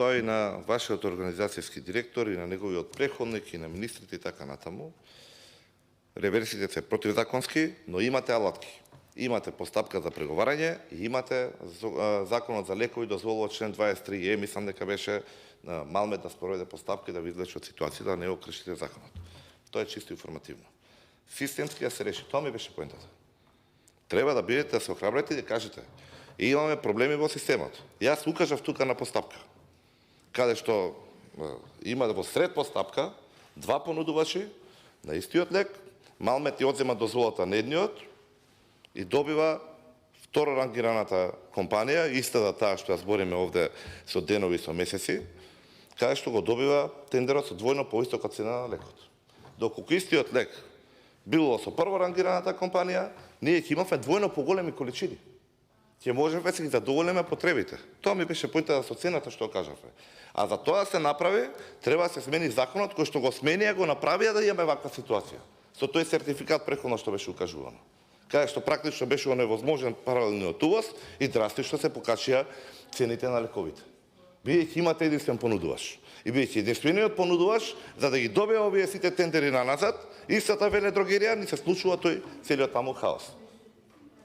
Тоа и на вашиот организацијски директор, и на неговиот преходник, и на министрите и така натаму. Реверсите се противзаконски, но имате алатки. Имате постапка за преговарање и имате законот за лекови дозволува член 23 мислам дека беше Малмет да спроведе постапка и да ви излечи од ситуација да не го кршите законот. Тоа е чисто информативно. Системски да се реши. Тоа ми беше поентата. Треба да бидете, да се охрабрите и да кажете имаме проблеми во системот. Јас укажав тука на постапка, каде што има во сред постапка два понудувачи на истиот лек, Малмет ја одзема дозволата на едниот и добива второ рангираната компанија, истата таа што ја збориме овде со денови и со месеци, каде што го добива тендерот со двојно повисока цена на лекот. Доколку истиот лек било со прво рангираната компанија, ние ќе имавме двојно поголеми количини. Ќе можеме да ги задоволиме потребите. Тоа ми беше поинтата со цената што кажавме. А за тоа да се направи, треба да се смени законот кој што го сменија, го направија да имаме ваква ситуација. Со тој сертификат преходно што беше укажувано. Каде што практично беше оневозможен паралелниот увоз и драстично се покачија цените на лековите. Бидејќи имате единствен понудувач. И бидејќи единствениот понудувач, за да ги добие овие сите тендери на назад, истата веледрогерија ни се случува тој целиот таму хаос.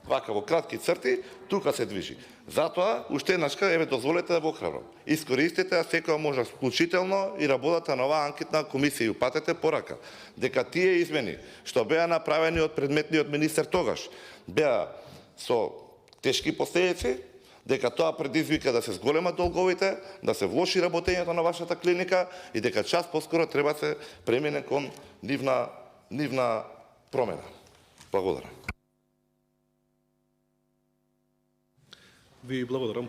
Вака во кратки црти, тука се движи. Затоа, уште еднашка, еве дозволете да го охрабрам. Искористете ја секоја можност, вклучително и работата на оваа анкетна комисија и упатете порака дека тие измени што беа направени од предметниот министер тогаш, беа со тешки последици, дека тоа предизвика да се зголемат долговите, да се влоши работењето на вашата клиника и дека час поскоро треба да се премине кон нивна промена. Благодарам. Ви благодарам.